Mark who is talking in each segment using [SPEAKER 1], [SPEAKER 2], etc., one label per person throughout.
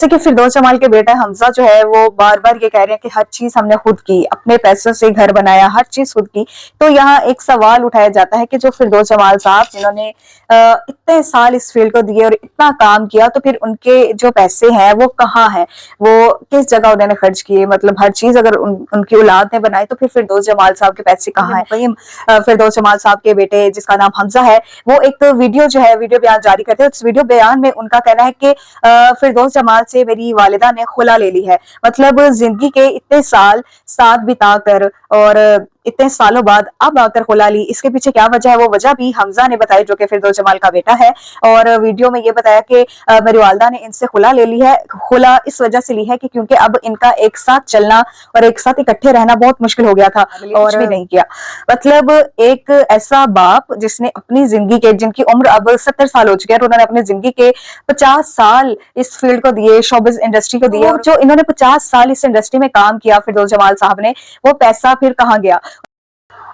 [SPEAKER 1] जैसे कि फिरदौस जमाल के बेटा हमजा जो है वो बार बार ये कह रहे हैं कि हर चीज हमने खुद की, अपने पैसों से घर बनाया, हर चीज खुद की। तो यहाँ एक सवाल उठाया जाता है कि जो फिरदौस जमाल साहब जिन्होंने इतने साल इस फील्ड को दिए और इतना काम किया, तो फिर उनके जो पैसे हैं वो कहाँ हैं, वो किस जगह उन्होंने खर्च किए। मतलब हर चीज अगर उनकी औलाद ने बनाई तो फिर फिरदौस जमाल साहब के पैसे कहाँ हैं। फिरदौस जमाल साहब के बेटे जिसका नाम हमजा है वो एक वीडियो जो है वीडियो बयान जारी करते हैं। उस वीडियो बयान में उनका कहना है कि फिरदौस जमाल से मेरी वालिदा ने खुला ले ली है। मतलब जिंदगी के इतने साल साथ बिताकर और इतने सालों बाद अब आकर खुला ली, इसके पीछे क्या वजह है, वो वजह भी हमजा ने बताई जो कि फिरदौस जमाल का बेटा है। और वीडियो में ये बताया कि मेरी वालिदा ने इनसे खुला ले ली है। खुला इस वजह से ली है कि क्योंकि अब इनका एक साथ चलना और एक साथ इकट्ठे रहना बहुत मुश्किल हो गया था और भी नहीं किया। मतलब एक ऐसा बाप जिसने अपनी जिंदगी के, जिनकी उम्र अब 70 साल हो चुकी है, उन्होंने अपनी जिंदगी के 50 साल इस फील्ड को दिए, शोबिज इंडस्ट्री को दिए। और जो इन्होंने 50 साल इस इंडस्ट्री में काम किया फिरदौस जमाल साहब ने, वो पैसा फिर कहाँ गया।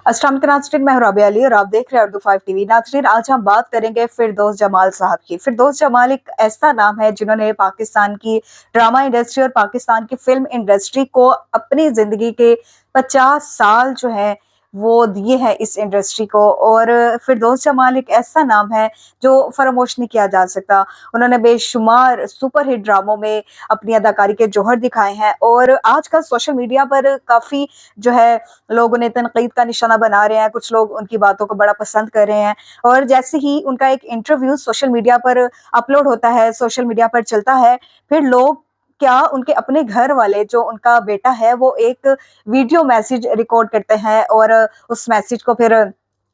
[SPEAKER 1] अस्सलाम वालेकुम नाज़रीन, मैं राबिया अली और आप देख रहे हैं उर्दू 5 टीवी। नाज़रीन, आज हम बात करेंगे फिरदौस जमाल साहब की। फिरदौस जमाल एक ऐसा नाम है जिन्होंने पाकिस्तान की ड्रामा इंडस्ट्री और पाकिस्तान की फिल्म इंडस्ट्री को अपनी जिंदगी के 50 साल जो है वो दिए हैं इस इंडस्ट्री को। और फिरदौस जमाल एक ऐसा नाम है जो फरामोश नहीं किया जा सकता। उन्होंने बेशुमार सुपर हिट ड्रामों में अपनी अदाकारी के जौहर दिखाए हैं और आजकल सोशल मीडिया पर काफी जो है लोग उन्हें तनकीद का निशाना बना रहे हैं, कुछ लोग उनकी बातों को बड़ा पसंद कर रहे हैं। और जैसे ही उनका एक इंटरव्यू सोशल मीडिया पर अपलोड होता है, सोशल मीडिया पर चलता है, फिर लोग क्या उनके अपने घर वाले जो उनका बेटा है वो एक वीडियो मैसेज रिकॉर्ड करते हैं और उस मैसेज को फिर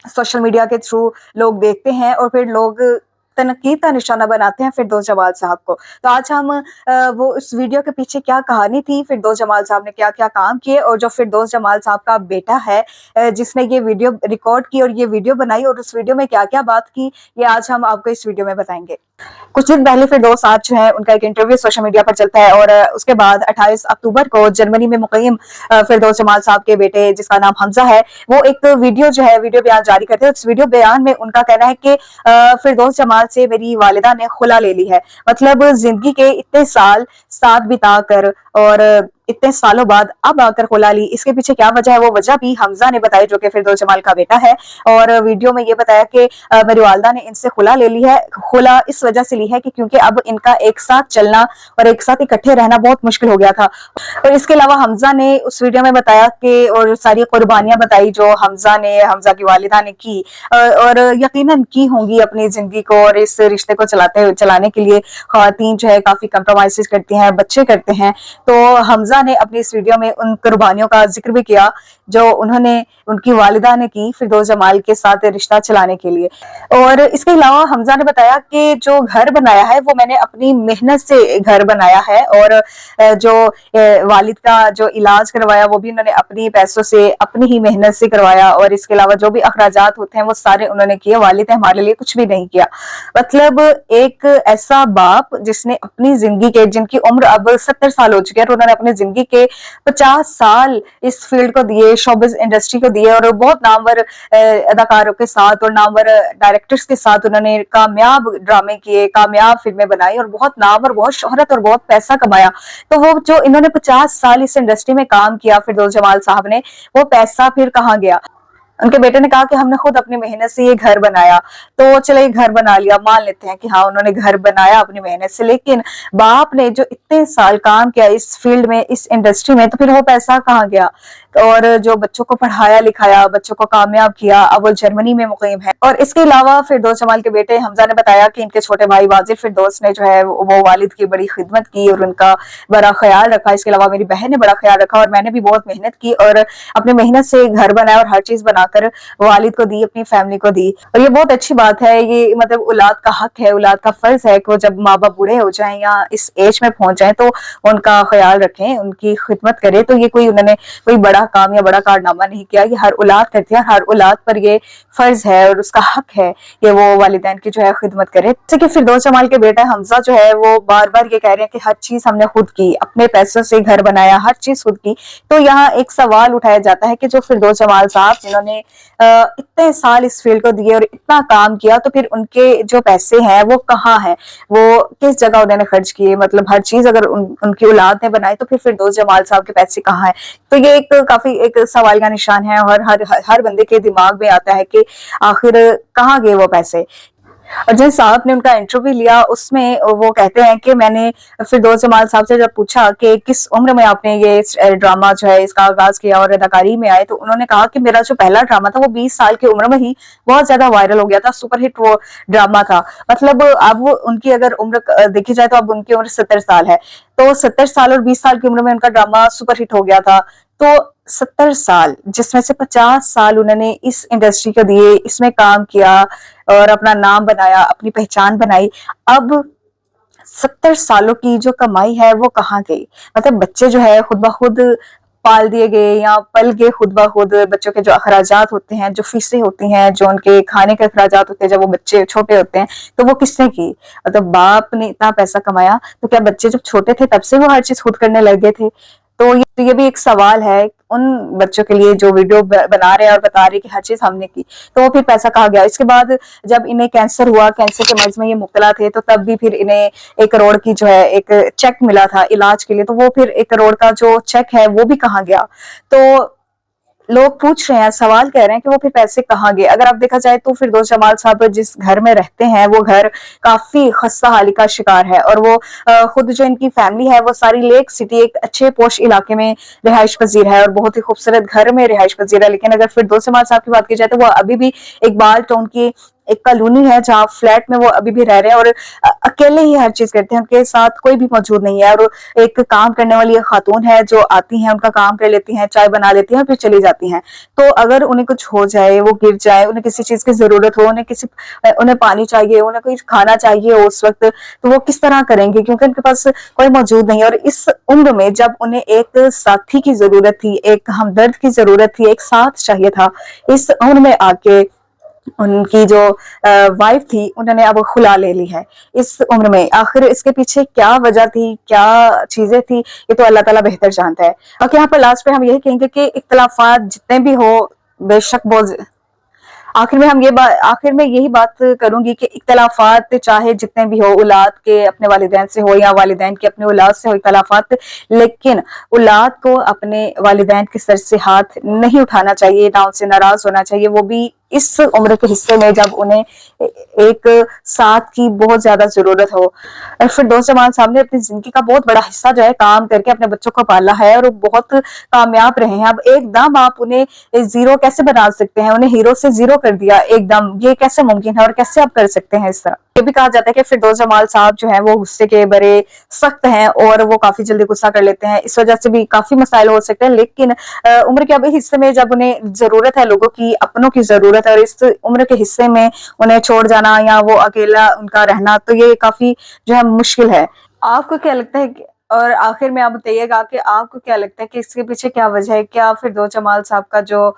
[SPEAKER 1] सोशल मीडिया के थ्रू लोग देखते हैं और फिर लोग तनकीद का निशाना बनाते हैं फिरदौस जमाल साहब को। तो आज हम वो उस वीडियो के पीछे क्या कहानी थी, फिरदौस जमाल साहब ने क्या क्या काम किए और जो फिरदौस जमाल साहब का बेटा है जिसने ये वीडियो रिकॉर्ड की और ये वीडियो बनाई और उस वीडियो में क्या क्या बात की, ये आज हम आपको इस वीडियो में बताएंगे। कुछ दिन पहले फिरदौस साहब जो है उनका एक इंटरव्यू सोशल मीडिया पर चलता है और उसके बाद 28 अक्टूबर को जर्मनी में मुक़ीम फिरदौस जमाल साहब के बेटे जिसका नाम हमजा है वो एक वीडियो जो है वीडियो बयान जारी करते हैं। उस वीडियो बयान में उनका कहना है कि फिरदौस जमाल से मेरी वालिदा ने खुला ले ली है। मतलब जिंदगी के इतने साल साथ बिताकर और इतने सालों बाद अब आकर खुला ली, इसके पीछे क्या वजह है, वो वजह भी हमजा ने बताई जो कि फिरदौस जमाल का बेटा है। और वीडियो में ये बताया कि मेरी वालिदा ने इनसे खुला ले ली है। खुला इस वजह से ली है कि क्योंकि अब इनका एक साथ चलना और एक साथ इकट्ठे रहना बहुत मुश्किल हो गया था। और इसके अलावा हमजा ने उस वीडियो में बताया कि और सारी कुर्बानियां बताई जो हमजा की वालिदा ने की और यकीनन की होंगी अपनी जिंदगी को और इस रिश्ते को चलाने के लिए खवातीन जो है काफी कंप्रोमाइज करती हैं, बच्चे करते हैं। तो हमजा ने अपनी इस वीडियो में उन कुर्बानियों का जिक्र भी किया जो उन्होंने उनकी वालिदा ने की फिरदौस जमाल के साथ रिश्ता चलाने के लिए। और इसके अलावा हमजा ने बताया कि जो घर बनाया है वो मैंने अपनी मेहनत से घर बनाया है और जो वालिद का जो इलाज करवाया वो भी उन्होंने अपनी पैसों से, अपनी ही मेहनत से करवाया। और इसके अलावा जो भी अखराजात होते हैं वो सारे उन्होंने किए, वालिद ने हमारे लिए कुछ भी नहीं किया। मतलब एक ऐसा बाप जिसने अपनी जिंदगी के, जिनकी उम्र अब 70 साल हो चुकी है, उन्होंने अपनी जिंदगी के 50 साल इस फील्ड को दिए, शोबिज इंडस्ट्री को दिए और बहुत नामवर अदाकारों के साथ और नामवर डायरेक्टर्स के साथ उन्होंने कामयाब ड्रामे किए, कामयाब फिल्में बनाई और बहुत नाम और बहुत शोहरत और बहुत पैसा कमाया। तो वो जो इन्होंने 50 साल इस इंडस्ट्री में काम किया फिरदौस जमाल साहब ने, वो पैसा फिर कहाँ गया। उनके बेटे ने कहा कि हमने खुद अपनी मेहनत से ये घर बनाया। तो चले घर बना लिया, मान लेते हैं कि हाँ उन्होंने घर बनाया अपनी मेहनत से, लेकिन बाप ने जो इतने साल काम किया इस फील्ड में, इस इंडस्ट्री में, तो फिर वो पैसा कहाँ गया। और जो बच्चों को पढ़ाया लिखाया, बच्चों को कामयाब किया, अब वो जर्मनी में मुक़ीम है। और इसके अलावा फिरदौस जमाल के बेटे हमजा ने बताया कि इनके छोटे भाई वाजिल फिरदौस ने जो है वो वालिद की बड़ी खिदमत की और उनका बड़ा ख्याल रखा। इसके अलावा मेरी बहन ने बड़ा ख्याल रखा और मैंने भी बहुत मेहनत की और अपनी मेहनत से घर बनाया और हर चीज बनाकर वालिद को दी, अपनी फैमिली को दी। और ये बहुत अच्छी बात है। ये मतलब औलाद का हक है, औलाद का फर्ज है कि वो जब माँ बाप बूढ़े हो जाएं या इस एज में पहुंच जाएं तो उनका ख्याल रखें, उनकी खिदमत करें। तो ये उन्होंने कोई बड़ा काम या बड़ा कारनामा नहीं किया, ये हर औलाद करती है, हर औलाद पर ये फर्ज है और उसका हक है कि वो वालिदैन की जो है खिदमत करे। जैसे कि फिरदौस जमाल के बेटा हमजा जो है वो बार बार ये कह रहे हैं कि हर चीज हमने खुद की, अपने पैसों से घर बनाया, हर चीज खुद की। तो यहाँ एक सवाल उठाया जाता है कि जो फिरदौस जमाल साहब जिन्होंने انہوں نے اتنے سال اس فیلڈ کو دیے اور اتنا کام کیا، تو پھر ان کے جو پیسے ہیں وہ کہاں ہیں، وہ کس جگہ انہوں نے خرچ کیے؟ مطلب ہر چیز اگر ان کی اولاد نے بنائی تو پھر فردوس جمال صاحب کے پیسے کہاں ہیں؟ تو یہ ایک کافی ایک سوال کا نشان ہے، اور ہر بندے کے دماغ میں آتا ہے کہ آخر کہاں گئے وہ پیسے۔ اور جن صاحب نے ان کا انٹرویو لیا اس میں وہ کہتے ہیں کہ میں نے فردوس جمال صاحب سے جب پوچھا کہ کس عمر میں آپ نے یہ ڈرامہ جو ہے اس کا آغاز کیا اور اداکاری میں آئے، تو انہوں نے کہا کہ میرا جو پہلا ڈرامہ تھا وہ 20 سال کی عمر میں ہی بہت زیادہ وائرل ہو گیا تھا، سپر ہٹ وہ ڈرامہ تھا۔ مطلب اب ان کی اگر عمر دیکھی جائے تو اب ان کی عمر 70 سال ہے، تو 70 سال اور 20 سال کی عمر میں ان کا ڈرامہ سپر ہٹ ہو گیا تھا۔ تو 70 سال جس میں سے 50 سال انہوں نے اس انڈسٹری کو دیے، اس میں کام کیا اور اپنا نام بنایا، اپنی پہچان بنائی۔ اب 70 سالوں کی جو کمائی ہے وہ کہاں گئی؟ مطلب بچے جو ہے خود بخود پال دیے گئے یا پل گئے خود بخود، بچوں کے جو اخراجات ہوتے ہیں، جو فیسیں ہوتی ہیں، جو ان کے کھانے کے اخراجات ہوتے ہیں جب وہ بچے چھوٹے ہوتے ہیں، تو وہ کس نے کی؟ مطلب باپ نے اتنا پیسہ کمایا تو کیا بچے جب چھوٹے تھے تب سے وہ ہر چیز خود کرنے لگ گئے تھے؟ تو یہ بھی ایک سوال ہے ان بچوں کے لیے جو ویڈیو بنا رہے ہیں اور بتا رہے کہ ہر چیز ہم نے کی، تو وہ پھر پیسہ کہاں گیا؟ اس کے بعد جب انہیں کینسر ہوا، کینسر کے مرض میں یہ مبتلا تھے، تو تب بھی پھر انہیں 1 کروڑ کی جو ہے ایک چیک ملا تھا علاج کے لیے، تو وہ پھر 1 کروڑ کا جو چیک ہے وہ بھی کہاں گیا؟ تو لوگ پوچھ رہے ہیں، سوال کہہ رہے ہیں کہ وہ پھر پیسے کہاں گئے؟ اگر آپ دیکھا جائے تو فردوس جمال صاحب جس گھر میں رہتے ہیں وہ گھر کافی خستہ حالی کا شکار ہے، اور وہ خود جو ان کی فیملی ہے وہ ساری لیک سٹی ایک اچھے پوش علاقے میں رہائش پذیر ہے اور بہت ہی خوبصورت گھر میں رہائش پذیر ہے۔ لیکن اگر فردوس جمال صاحب کی بات کی جائے تو وہ ابھی بھی اقبال ٹاؤن کی ایک کالونی ہے جہاں فلیٹ میں وہ ابھی بھی رہ رہے ہیں، اور اکیلے ہی ہر چیز کرتے ہیں، ان کے ساتھ کوئی بھی موجود نہیں ہے، اور ایک کام کرنے والی ایک خاتون ہے جو آتی ہیں، ان کا کام کر لیتی ہیں، چائے بنا لیتی ہیں اور پھر چلی جاتی ہیں۔ تو اگر انہیں کچھ ہو جائے، وہ گر جائے، انہیں کسی چیز کی ضرورت ہو، انہیں پانی چاہیے، انہیں کوئی کھانا چاہیے ہو اس وقت، تو وہ کس طرح کریں گے؟ کیونکہ ان کے پاس کوئی موجود نہیں ہے۔ اور اس عمر میں جب انہیں ایک ساتھی کی ضرورت تھی، ایک ہمدرد کی ضرورت تھی، ایک ساتھ چاہیے تھا، اس عمر میں آ کے ان کی جو وائف تھی انہوں نے اب خلا لے لی ہے اس عمر میں۔ آخر اس کے پیچھے کیا وجہ تھی، کیا چیزیں تھی، یہ تو اللہ تعالیٰ بہتر جانتا ہے۔ اور یہاں پر لاسٹ پہ ہم یہی کہیں گے کہ اختلافات جتنے بھی ہو، بے شک بہت آخر میں یہی بات کروں گی کہ اختلافات چاہے جتنے بھی ہو، اولاد کے اپنے والدین سے ہو یا والدین کے اپنے اولاد سے ہو اختلافات، لیکن اولاد کو اپنے والدین کے سر سے ہاتھ نہیں اٹھانا چاہیے، نہ ان سے ناراض ہونا چاہیے، وہ بھی اس عمر کے حصے میں جب انہیں ایک ساتھ کی بہت زیادہ ضرورت ہو۔ اور فردوس جمال صاحب نے اپنی زندگی کا بہت بڑا حصہ جو ہے کام کر کے اپنے بچوں کو پالا ہے، اور وہ بہت کامیاب رہے ہیں۔ اب ایک دم آپ انہیں زیرو کیسے بنا سکتے ہیں؟ انہیں ہیرو سے زیرو کر دیا ایک دم، یہ کیسے ممکن ہے اور کیسے آپ کر سکتے ہیں اس طرح؟ یہ بھی کہا جاتا ہے کہ فردوس جمال صاحب جو ہیں وہ غصے کے بڑے سخت ہیں اور وہ کافی جلدی غصہ کر لیتے ہیں، اس وجہ سے بھی کافی مسائل ہو سکتے ہیں۔ لیکن عمر کے ابھی حصے میں جب انہیں ضرورت ہے لوگوں کی، اپنوں کی ضرورت ہے، اور اس عمر کے حصے میں انہیں چھوڑ جانا یا وہ اکیلا ان کا رہنا، تو یہ کافی جو ہے مشکل ہے۔ آپ کو کیا لگتا ہے اور آخر میں آپ بتائیے گا کہ آپ کو کیا لگتا ہے کہ اس کے پیچھے کیا وجہ ہے؟ کیا فردوس جمال صاحب کا جو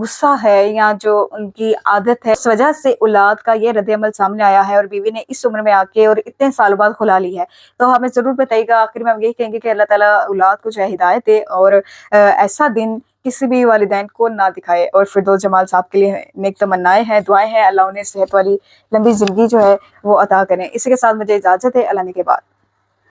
[SPEAKER 1] غصہ ہے یا جو ان کی عادت ہے، اس وجہ سے اولاد کا یہ رد عمل سامنے آیا ہے اور بیوی نے اس عمر میں آ کے اور اتنے سالوں بعد خلا لی ہے؟ تو ہمیں ضرور بتائیے گا۔ آخر میں ہم یہی کہیں گے کہ اللہ تعالیٰ اولاد کو جو ہے ہدایت دے اور ایسا دن کسی بھی والدین کو نہ دکھائے، اور فردوس جمال صاحب کے لیے نیک تمنائیں ہیں، دعائیں ہیں، اللہ انہیں صحت والی لمبی زندگی جو ہے وہ عطا کریں۔ اسی کے ساتھ مجھے اجازت ہے، اللہ نے کے بعد۔